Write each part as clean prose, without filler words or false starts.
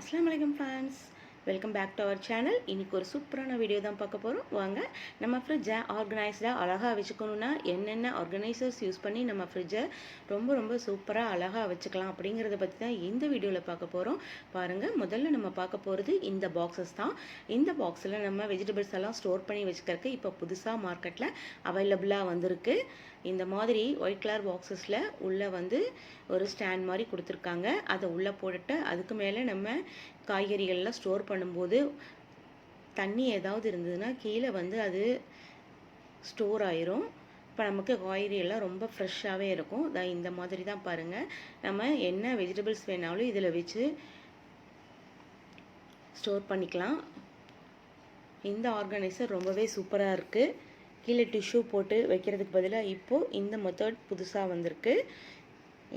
அஸ்ஸலாமு அலைக்கும் friends, welcome back to our channel. இன்றைக்கி ஒரு சூப்பரான வீடியோ தான் பார்க்க போகிறோம். வாங்க நம்ம ஃப்ரிட்ஜை ஆர்கனைஸ்டாக அழகாக வச்சுக்கணுன்னா என்னென்ன ஆர்கனைசர்ஸ் யூஸ் பண்ணி நம்ம ஃப்ரிட்ஜை ரொம்ப சூப்பராக அழகாக வச்சுக்கலாம் அப்படிங்கிறத பற்றி தான் இந்த வீடியோவில் பார்க்க போகிறோம். பாருங்கள், முதல்ல நம்ம பார்க்க போகிறது இந்த பாக்ஸஸ் தான். இந்த பாக்ஸில் நம்ம வெஜிடபிள்ஸ் எல்லாம் ஸ்டோர் பண்ணி வச்சுக்கிறதுக்கு இப்போ புதுசாக மார்க்கெட்டில் அவைலபிளாக வந்திருக்கு. இந்த மாதிரி ஒயிட் கலர் பாக்ஸஸில் உள்ளே வந்து ஒரு ஸ்டாண்ட் மாதிரி கொடுத்துருக்காங்க. அதை உள்ளே போட்டுட்டு அதுக்கு மேலே நம்ம காய்கறிகள்லாம் ஸ்டோர் பண்ணும்போது தண்ணி ஏதாவது இருந்ததுன்னா கீழே வந்து அது ஸ்டோர் ஆயிரும். இப்போ நமக்கு காய்கறி எல்லாம் ரொம்ப ஃப்ரெஷ்ஷாகவே இருக்கும். இந்த மாதிரி தான் பாருங்கள், நம்ம என்ன வெஜிடபிள்ஸ் வேணாலும் இதில் வச்சு ஸ்டோர் பண்ணிக்கலாம். இந்த ஆர்கனைசர் ரொம்பவே சூப்பராக இருக்குது. கீழே டிஷ்யூ போட்டு வைக்கிறதுக்கு பதிலாக இப்போது இந்த மெத்தட் புதுசாக வந்திருக்கு.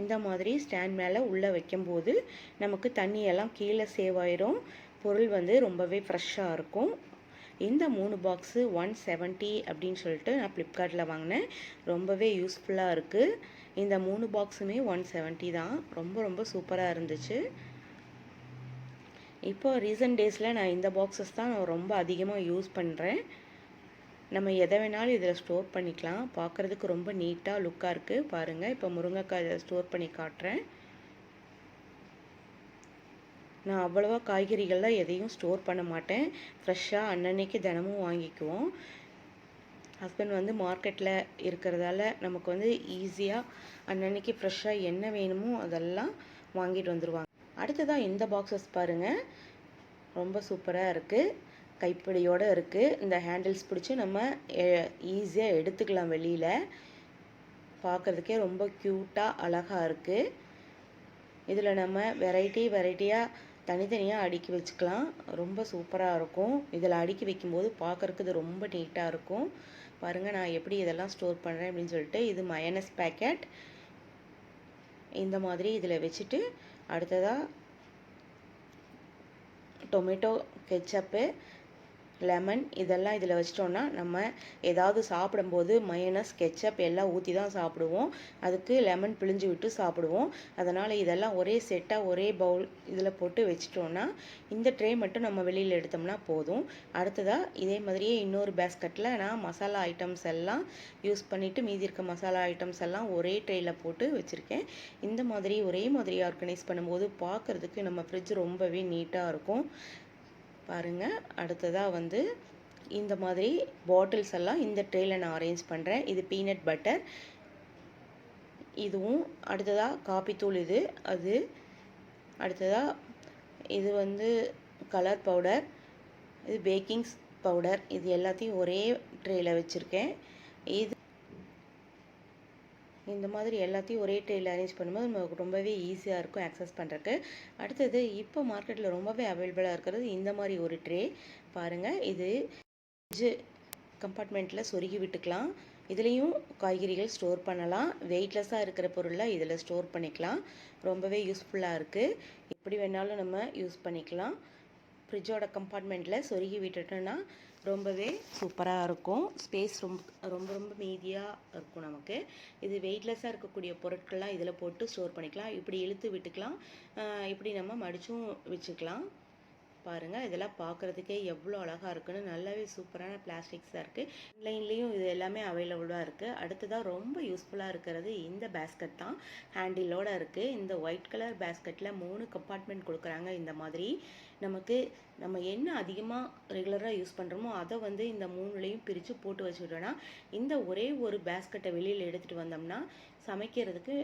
இந்த மாதிரி ஸ்டாண்ட் மேலே உள்ளே வைக்கும்போது நமக்கு தண்ணியெல்லாம் கீழே சேவ் ஆயிரும். பொருள் வந்து ரொம்பவே ஃப்ரெஷ்ஷாக இருக்கும். இந்த 3 பாக்ஸு 170 அப்படின்னு சொல்லிட்டு நான் ஃப்ளிப்கார்ட்டில் வாங்கினேன். ரொம்பவே யூஸ்ஃபுல்லாக இருக்குது. இந்த 3 பாக்ஸுமே 170 தான். ரொம்ப சூப்பராக இருந்துச்சு. இப்போ ரீசன்ட் டேஸில் நான் இந்த பாக்ஸஸ் தான் ரொம்ப அதிகமாக யூஸ் பண்ணுறேன். நம்ம எதை வேணாலும் இதில் ஸ்டோர் பண்ணிக்கலாம். பார்க்குறதுக்கு ரொம்ப நீட்டாக லுக்காக இருக்குது. பாருங்கள், இப்போ முருங்கைக்காய் ஸ்டோர் பண்ணி காட்டுறேன். நான் அவ்வளோவா காய்கறிகள்லாம் எதையும் ஸ்டோர் பண்ண மாட்டேன். ஃப்ரெஷ்ஷாக அன்னன்னைக்கு தினமும் வாங்கிக்குவோம். ஹஸ்பண்ட் வந்து மார்க்கெட்டில் இருக்கிறதால நமக்கு வந்து ஈஸியாக அன்னன்னைக்கு ஃப்ரெஷ்ஷாக என்ன வேணுமோ அதெல்லாம் வாங்கிட்டு வந்துடுவாங்க. அடுத்ததாக இந்த பாக்ஸஸ் பாருங்கள், ரொம்ப சூப்பராக இருக்குது. கைப்பிடியோடு இருக்குது. இந்த ஹேண்டில்ஸ் பிடிச்சி நம்ம ஈஸியாக எடுத்துக்கலாம் வெளியில். பார்க்குறதுக்கே ரொம்ப க்யூட்டாக அழகாக இருக்குது. இதில் நம்ம வெரைட்டியாக தனித்தனியாக அடுக்கி வச்சுக்கலாம். ரொம்ப சூப்பராக இருக்கும். இதில் அடுக்கி வைக்கும்போது பார்க்குறதுக்கு இது ரொம்ப நீட்டாக இருக்கும். பாருங்கள், நான் எப்படி இதெல்லாம் ஸ்டோர் பண்ணுறேன் அப்படின்னு சொல்லிட்டு. இது மயனஸ் பேக்கெட். இந்த மாதிரி இதில் வச்சுட்டு அடுத்ததாக டொமேட்டோ கெச்சப்பு, லெமன் இதெல்லாம் இதில் வச்சிட்டோன்னா நம்ம ஏதாவது சாப்பிடும்போது மயனஸ் கெச்சப் எல்லாம் ஊற்றி தான் சாப்பிடுவோம். அதுக்கு லெமன் பிழிஞ்சு விட்டு சாப்பிடுவோம். அதனால் இதெல்லாம் ஒரே செட்டாக ஒரே பவுல் இதில் போட்டு வச்சிட்டோன்னா இந்த ட்ரே மட்டும் நம்ம வெளியில் எடுத்தோம்னா போதும். அடுத்ததாக இதே மாதிரியே இன்னொரு பேஸ்கெட்டில் நான் மசாலா ஐட்டம்ஸ் எல்லாம் யூஸ் பண்ணிவிட்டு மீதி இருக்க மசாலா ஐட்டம்ஸ் எல்லாம் ஒரே ட்ரேயில் போட்டு வச்சுருக்கேன். இந்த மாதிரி ஒரே மாதிரி ஆர்கனைஸ் பண்ணும்போது பார்க்குறதுக்கு நம்ம ஃப்ரிட்ஜ் ரொம்பவே நீட்டாக இருக்கும். பாருங்கள், அடுத்ததாக வந்து இந்த மாதிரி பாட்டில்ஸ் எல்லாம் இந்த ட்ரேயில் நான் அரேஞ்ச் பண்ணுறேன். இது பீனட் பட்டர். இதுவும் அடுத்ததாக காப்பித்தூள். அது அடுத்ததாக இது வந்து கலர் பவுடர், இது பேக்கிங் பவுடர். இது எல்லாத்தையும் ஒரே ட்ரேயில் வச்சுருக்கேன். இது இந்த மாதிரி எல்லாத்தையும் ஒரே ட்ரேயில் அரேஞ்ச் பண்ணும்போது நமக்கு ரொம்பவே ஈஸியாக இருக்கும் ஆக்சஸ் பண்ணுறதுக்கு. அடுத்தது இப்போ மார்க்கெட்டில் ரொம்பவே அவைலபிளாக இருக்கிறது இந்த மாதிரி ஒரு ட்ரே. பாருங்கள், இது கம்பார்ட்மெண்ட்டில் சொருகி விட்டுக்கலாம். இதுலேயும் காய்கறிகள் ஸ்டோர் பண்ணலாம். வெயிட்லெஸ்ஸாக இருக்கிற பொருளை இதில் ஸ்டோர் பண்ணிக்கலாம். ரொம்பவே யூஸ்ஃபுல்லாக இருக்குது. எப்படி வேணாலும் நம்ம யூஸ் பண்ணிக்கலாம். ஃப்ரிட்ஜோட கம்பார்ட்மெண்ட்டில் சொருகி விட்டுட்டோன்னா ரொம்பவே சூப்பராக இருக்கும். ஸ்பேஸ் ரொம்ப மீதியாக இருக்கும் நமக்கு. இது வெயிட்லெஸ்ஸாக இருக்கக்கூடிய பொருட்கள்லாம் இதில் போட்டு ஸ்டோர் பண்ணிக்கலாம். இப்படி இழுத்து விட்டுக்கலாம். இப்படி நம்ம மடிச்சும் வச்சுக்கலாம். பாருங்கள், இதெல்லாம் பார்க்குறதுக்கே எவ்வளோ அழகாக இருக்குன்னு. நல்லாவே சூப்பரான பிளாஸ்டிக்ஸாக இருக்குது. ஆன்லைன்லேயும் இது எல்லாமே அவைலபிளாக இருக்குது. அடுத்ததாக ரொம்ப யூஸ்ஃபுல்லாக இருக்கிறது இந்த பேஸ்கெட் தான். ஹேண்டிலோடு இருக்குது. இந்த ஒயிட் கலர் பேஸ்கெட்டில் 3 கம்பார்ட்மெண்ட் கொடுக்குறாங்க. இந்த மாதிரி நம்ம என்ன அதிகமாக ரெகுலராக யூஸ் பண்ணுறோமோ அதை வந்து இந்த 3லையும் பிரித்து போட்டு வச்சுக்கிட்டோன்னா இந்த ஒரே ஒரு பேஸ்கெட்டை வெளியில் எடுத்துகிட்டு வந்தோம்னா சமைக்கிறதுக்கு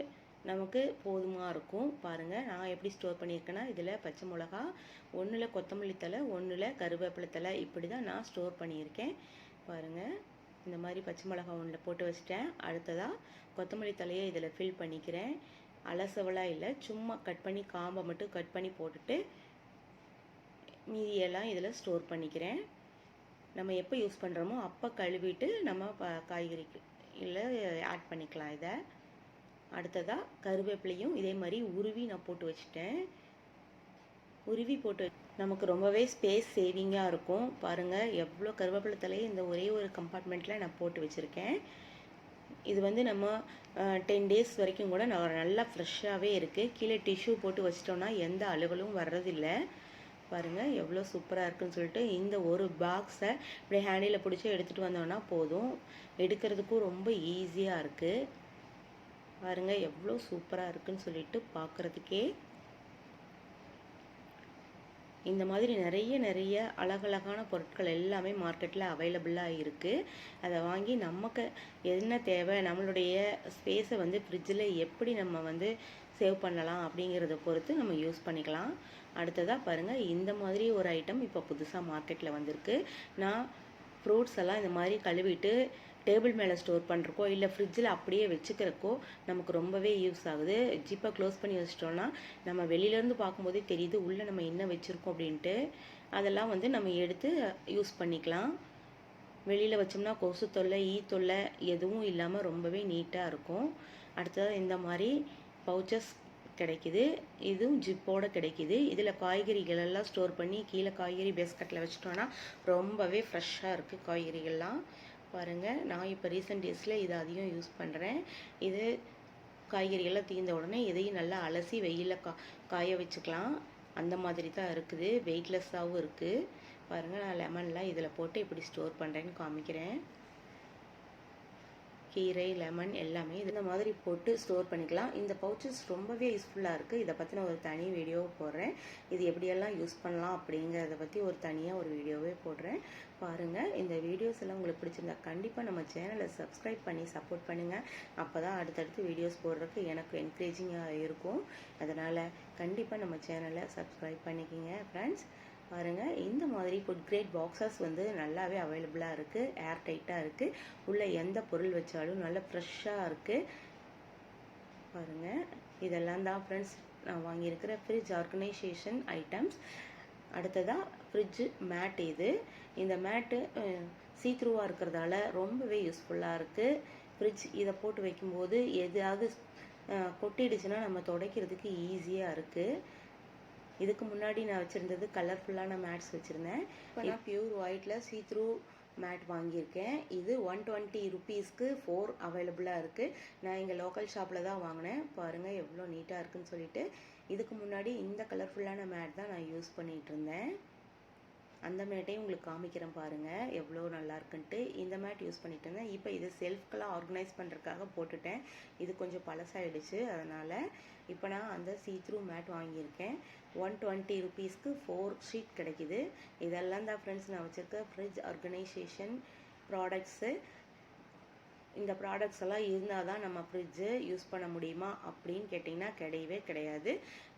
நமக்கு போதுமாக இருக்கும். பாருங்கள், நான் எப்படி ஸ்டோர் பண்ணியிருக்கேன்னா இதில் பச்சை மிளகா, 1 கொத்தமல்லி தழை, 1 கருவேப்பிலை தழை, இப்படி தான் நான் ஸ்டோர் பண்ணியிருக்கேன். பாருங்கள், இந்த மாதிரி பச்சை மிளகா 1 போட்டு வச்சிட்டேன். அடுத்ததாக கொத்தமல்லி தலையை இதில் ஃபில் பண்ணிக்கிறேன். அலசவலாக இல்லை, சும்மா கட் பண்ணி காம்பை மட்டும் கட் பண்ணி போட்டுட்டு மீதியெல்லாம் இதில் ஸ்டோர் பண்ணிக்கிறேன். நம்ம எப்போ யூஸ் பண்ணுறோமோ அப்போ கழுவிட்டு நம்ம காய்கறிக்கு இல்லை ஆட் பண்ணிக்கலாம் இதை. அடுத்ததாக கருவேப்பிலையும் இதே மாதிரி உருவி நான் போட்டு வச்சுட்டேன். உருவி போட்டு நமக்கு ரொம்பவே ஸ்பேஸ் சேவிங்காக இருக்கும். பாருங்கள், எவ்வளோ கருவேப்பிலை தலையை இந்த ஒரே ஒரு கம்பார்ட்மெண்ட்டில் நான் போட்டு வச்சுருக்கேன். இது வந்து நம்ம 10 டேஸ் வரைக்கும் கூட நல்லா ஃப்ரெஷ்ஷாகவே இருக்குது. கீழே டிஷ்யூ போட்டு வச்சிட்டோன்னா எந்த அழுகலும் வர்றதில்லை. பாருங்கள் எவ்வளோ சூப்பராக இருக்குன்னு சொல்லிட்டு. இந்த ஒரு பாக்ஸை இப்படி ஹேண்டில் பிடிச்சி எடுத்துகிட்டு வந்தோன்னா போதும். எடுக்கிறதுக்கும் ரொம்ப ஈஸியாக இருக்குது. பாருங்கள் எவ்வளோ சூப்பராக இருக்குன்னு சொல்லிட்டு பார்க்குறதுக்கே. இந்த மாதிரி நிறைய அழகழகான பொருட்கள் எல்லாமே மார்க்கெட்டில் அவைலபிளாக இருக்குது. அதை வாங்கி நமக்கு என்ன தேவை, நம்மளுடைய ஸ்பேஸை வந்து ஃப்ரிட்ஜில் எப்படி நம்ம வந்து சேவ் பண்ணலாம் அப்படிங்கிறத பொறுத்து நம்ம யூஸ் பண்ணிக்கலாம். அடுத்ததாக பாருங்கள், இந்த மாதிரி ஒரு ஐட்டம் இப்போ புதுசாக மார்க்கெட்டில் வந்திருக்கு. நான் ஃப்ரூட்ஸ் எல்லாம் இந்த மாதிரி கழுவிட்டு டேபிள் மேலே ஸ்டோர் பண்ணுறக்கோ இல்லை ஃப்ரிட்ஜில் அப்படியே வச்சுக்கிறக்கோ நமக்கு ரொம்பவே யூஸ் ஆகுது. ஜிப்பை க்ளோஸ் பண்ணி வச்சிட்டோன்னா நம்ம வெளியிலேருந்து பார்க்கும்போதே தெரியுது உள்ளே நம்ம என்ன வச்சுருக்கோம் அப்படின்ட்டு. அதெல்லாம் வந்து நம்ம எடுத்து யூஸ் பண்ணிக்கலாம். வெளியில் வச்சோம்னா கொசு தொல்லை, ஈ தொல்லை எதுவும் இல்லாமல் ரொம்பவே நீட்டாக இருக்கும். அடுத்தது இந்த மாதிரி பவுச்சஸ் கிடைக்குது. இதுவும் ஜிப்போடு கிடைக்குது. இதில் காய்கறிகள் எல்லாம் ஸ்டோர் பண்ணி கீழே காய்கறி பேஸ்கட்டில் வச்சிட்டோன்னா ரொம்பவே ஃப்ரெஷ்ஷாக இருக்குது காய்கறிகள்லாம். பாருங்கள், நான் இப்போ ரீசெண்ட் டேஸில் இதை அதிகம் யூஸ் பண்ணுறேன். இது காய்கறிகள்லாம் தீர்ந்த உடனே இதையும் நல்லா அலசி வெயிலில் காய வச்சுக்கலாம். அந்த மாதிரி தான் இருக்குது. வெயிட்லெஸ்ஸாகவும் இருக்குது. பாருங்கள், நான் லெமன்லாம் இதில் போட்டு எப்படி ஸ்டோர் பண்ணுறேன்னு காமிக்கிறேன். கீரை, லெமன் எல்லாமே இந்த மாதிரி போட்டு ஸ்டோர் பண்ணிக்கலாம். இந்த பவுச்சஸ் ரொம்பவே யூஸ்ஃபுல்லாக இருக்குது. இதை பற்றின ஒரு தனி வீடியோ போடுறேன். இது எப்படியெல்லாம் யூஸ் பண்ணலாம் அப்படிங்கிறத பற்றி ஒரு தனியாக ஒரு வீடியோவே போடுறேன். பாருங்கள், இந்த வீடியோஸ் எல்லாம் உங்களுக்கு பிடிச்சிருந்தா கண்டிப்பாக நம்ம சேனலை சப்ஸ்கிரைப் பண்ணி சப்போர்ட் பண்ணுங்கள். அப்போ தான் அடுத்தடுத்து வீடியோஸ் போடுறதுக்கு எனக்கு என்கரேஜிங்காக இருக்கும். அதனால் கண்டிப்பாக நம்ம சேனலை சப்ஸ்கிரைப் பண்ணிக்கிங்க ஃப்ரெண்ட்ஸ். பாருங்கள், இந்த மாதிரி ஃபுட் கிரேட் பாக்ஸஸ் வந்து நல்லாவே அவைலபிளாக இருக்குது. ஏர் டைட்டாக இருக்குது. உள்ளே எந்த பொருள் வச்சாலும் நல்லா ஃப்ரெஷ்ஷாக இருக்குது. பாருங்கள், இதெல்லாம் தான் ஃப்ரெண்ட்ஸ் நான் வாங்கியிருக்கிற ஃப்ரிட்ஜ் ஆர்கனைசேஷன் ஐட்டம்ஸ். அடுத்ததாக ஃப்ரிட்ஜு மேட். இந்த மேட்டு சீத்ரூவாக இருக்கிறதால ரொம்பவே யூஸ்ஃபுல்லாக இருக்குது. ஃப்ரிட்ஜ் இதை போட்டு வைக்கும்போது எதாவது கொட்டிடுச்சுன்னா நம்ம துடைக்கிறதுக்கு ஈஸியாக இருக்குது. இதுக்கு முன்னாடி நான் வச்சுருந்தது கலர்ஃபுல்லான மேட்ஸ் வச்சுருந்தேன். இப்போ நான் பியூர் ஒயிட்டில் சீத்ரூ மேட் வாங்கியிருக்கேன். இது 120 ருபீஸ்க்கு 4 அவைலபிளாக இருக்குது. நான் இங்கே லோக்கல் ஷாப்பில் தான் வாங்கினேன். பாருங்கள் எவ்வளோ நீட்டாக இருக்குன்னு சொல்லிட்டு. இதுக்கு முன்னாடி இந்த கலர்ஃபுல்லான மேட் தான் நான் யூஸ் பண்ணிகிட்டு இருந்தேன். அந்த மேட்டையும் உங்களுக்கு காமிக்கிறேன் பாருங்கள் எவ்வளோ நல்லா இருக்குன்ட்டு. இந்த மேட் யூஸ் பண்ணிட்டு இருந்தேன். இப்போ இது செல்ஃப்கெல்லாம் ஆர்கனைஸ் பண்ணுறதுக்காக போட்டுட்டேன். இது கொஞ்சம் பழசாயிடுச்சு. அதனால் இப்போ நான் அந்த சீத்ரூ மேட் வாங்கியிருக்கேன். 120 ருபீஸ்க்கு 4 ஷீட் கிடைக்கிது. இதெல்லாம் தான் ஃப்ரெண்ட்ஸ் நான் வச்சுருக்க ஃப்ரிட்ஜ் ஆர்கனைசேஷன் ப்ராடக்ட்ஸு. இந்த ப்ராடக்ட்ஸ் எல்லாம் இருந்தால் தான் நம்ம ஃப்ரிட்ஜு யூஸ் பண்ண முடியுமா அப்படின்னு கேட்டிங்கன்னா கிடையவே கிடையாது.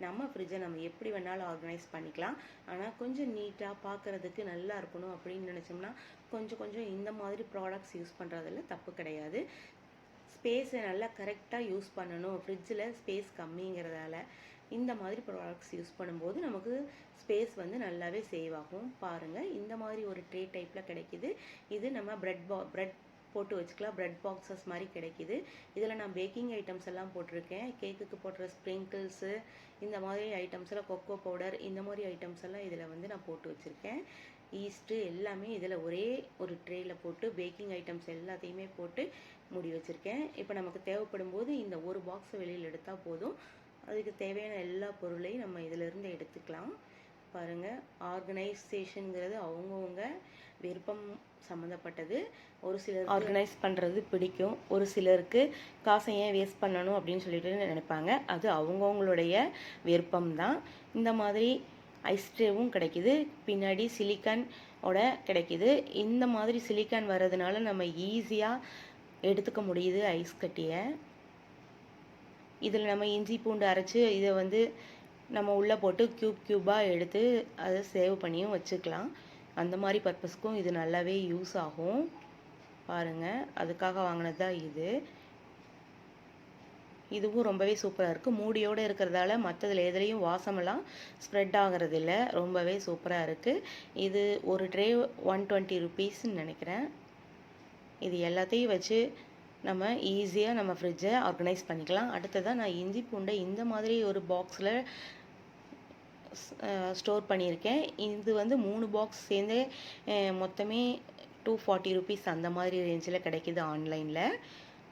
நம்ம ஃப்ரிட்ஜை நம்ம எப்படி வேணாலும் ஆர்கனைஸ் பண்ணிக்கலாம். ஆனால் கொஞ்சம் நீட்டாக பார்க்குறதுக்கு நல்லா இருக்கணும் அப்படின்னு நினச்சோம்னா கொஞ்சம் இந்த மாதிரி ப்ராடக்ட்ஸ் யூஸ் பண்ணுறதில் தப்பு கிடையாது. ஸ்பேஸை நல்லா கரெக்டாக யூஸ் பண்ணணும். ஃப்ரிட்ஜில் ஸ்பேஸ் கம்மிங்கிறதால இந்த மாதிரி ப்ராடக்ட்ஸ் யூஸ் பண்ணும்போது நமக்கு ஸ்பேஸ் வந்து நல்லாவே சேவ் ஆகும். பாருங்கள், இந்த மாதிரி ஒரு ட்ரே டைப்பில் கிடைக்கிது. இது நம்ம ப்ரெட் போட்டு வச்சுக்கலாம். ப்ரெட் பாக்ஸஸ் மாதிரி கிடைக்கிது. இதில் நான் பேக்கிங் ஐட்டம்ஸ் எல்லாம் போட்டிருக்கேன். கேக்குக்கு போடுற ஸ்ப்ரிங்கிள்ஸு, இந்த மாதிரி ஐட்டம்ஸ் எல்லாம், கொக்கோ பவுடர், இந்த மாதிரி ஐட்டம்ஸ் எல்லாம் இதில் வந்து நான் போட்டு வச்சுருக்கேன். ஈஸ்ட்டு எல்லாமே இதில் ஒரே ஒரு ட்ரேயில் போட்டு பேக்கிங் ஐட்டம்ஸ் எல்லாத்தையுமே போட்டு மூடி வச்சுருக்கேன். இப்போ நமக்கு தேவைப்படும் போது இந்த ஒரு பாக்ஸை வெளியில் எடுத்தால் போதும். அதுக்கு தேவையான எல்லா பொருளையும் நம்ம இதிலிருந்து எடுத்துக்கலாம். பாருங்கள், ஆர்கனைசேஷனுங்கிறது அவங்கவுங்க விருப்பம் சம்மந்தப்பட்டது. ஒரு சிலர் ஆர்கனைஸ் பண்ணுறது பிடிக்கும். ஒரு சிலருக்கு காசை ஏன் வேஸ்ட் பண்ணணும் அப்படின்னு சொல்லிட்டு நினைப்பாங்க. அது அவங்கவுங்களுடைய விருப்பம்தான். இந்த மாதிரி ஐஸ் ட்ரேவும் கிடைக்கிது. பின்னாடி சிலிக்கானோட கிடைக்கிது. இந்த மாதிரி சிலிக்கான் வர்றதுனால நம்ம ஈஸியாக எடுத்துக்க முடியுது ஐஸ் கட்டியை. இதில் நம்ம இஞ்சி பூண்டு அரைச்சி இதை வந்து நம்ம உள்ளே போட்டு க்யூபாக எடுத்து அதை சேவ் பண்ணியும் வச்சுக்கலாம். அந்த மாதிரி பர்பஸ்க்கும் இது நல்லாவே யூஸ் ஆகும். பாருங்கள், அதுக்காக வாங்கினது தான் இது. இதுவும் ரொம்பவே சூப்பராக இருக்குது. மூடியோடு இருக்கிறதால மற்றதில் எதுலேயும் வாசமெல்லாம் ஸ்ப்ரெட் ஆகிறதில்ல. ரொம்பவே சூப்பராக இருக்குது. இது ஒரு ட்ரே 120 ருபீஸ்ன்னு நினைக்கிறேன். இது எல்லாத்தையும் வச்சு நம்ம ஈஸியாக நம்ம ஃப்ரிட்ஜை ஆர்கனைஸ் பண்ணிக்கலாம். அடுத்ததாக நான் இஞ்சி பூண்டை இந்த மாதிரி ஒரு பாக்ஸில் ஸ்டோர் பண்ணியிருக்கேன். இது வந்து 3 பாக்ஸ் சேர்ந்து மொத்தமே 240 ருபீஸ் அந்த மாதிரி ரேஞ்சில் கிடைக்கிது ஆன்லைனில்.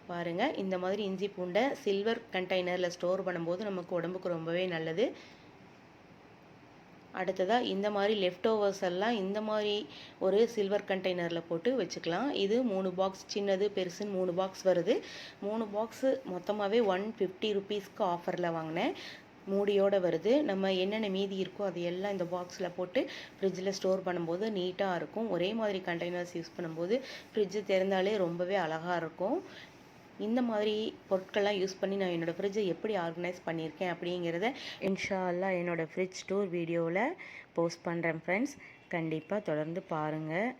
பாருங்கள், இந்த மாதிரி இஞ்சி பூண்டை சில்வர் கண்டெய்னரில் ஸ்டோர் பண்ணும்போது நமக்கு உடம்புக்கு ரொம்பவே நல்லது. அடுத்ததாக இந்த மாதிரி லெஃப்ட் ஓவர்ஸ் எல்லாம் இந்த மாதிரி ஒரு சில்வர் கண்டெய்னரில் போட்டு வச்சுக்கலாம். இது 3 பாக்ஸ், சின்னது பெருசுன்னு 3 பாக்ஸ் வருது. 3 பாக்ஸு மொத்தமாகவே 150 ருபீஸ்க்கு ஆஃபரில் வாங்கினேன். மூடியோடு வருது. நம்ம என்னென்ன மீதி இருக்கோ அது எல்லாம் இந்த பாக்ஸில் போட்டு ஃப்ரிட்ஜில் ஸ்டோர் பண்ணும்போது நீட்டாக இருக்கும். ஒரே மாதிரி கண்டெய்னர்ஸ் யூஸ் பண்ணும்போது ஃப்ரிட்ஜு திறந்தாலே ரொம்பவே அழகாக இருக்கும். இந்த மாதிரி பொருட்கள்லாம் யூஸ் பண்ணி நான் என்னோடய ஃப்ரிட்ஜை எப்படி ஆர்கனைஸ் பண்ணியிருக்கேன் அப்படிங்கிறத இன்ஷா அல்லாஹ் என்னோடய ஃப்ரிட்ஜ் டூர் வீடியோவில் போஸ்ட் பண்ணுறேன் ஃப்ரெண்ட்ஸ். கண்டிப்பாக தொடர்ந்து பாருங்கள்.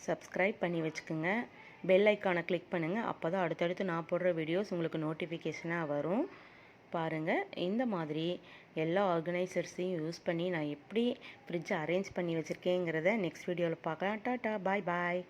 சப்ஸ்கிரைப் பண்ணி வச்சுக்கோங்க. பெல் ஐக்கானை கிளிக் பண்ணுங்கள். அப்போ தான் அடுத்தடுத்து நான் போடுற வீடியோஸ் உங்களுக்கு நோட்டிஃபிகேஷனாக வரும். பாருங்கள், இந்த மாதிரி எல்லா ஆர்கனைசர்ஸையும் யூஸ் பண்ணி நான் எப்படி ஃப்ரிட்ஜை அரேஞ்ச் பண்ணி வச்சுருக்கேங்கிறத நெக்ஸ்ட் வீடியோவில் பார்க்கலாம். டாட்டா, பாய் பாய்.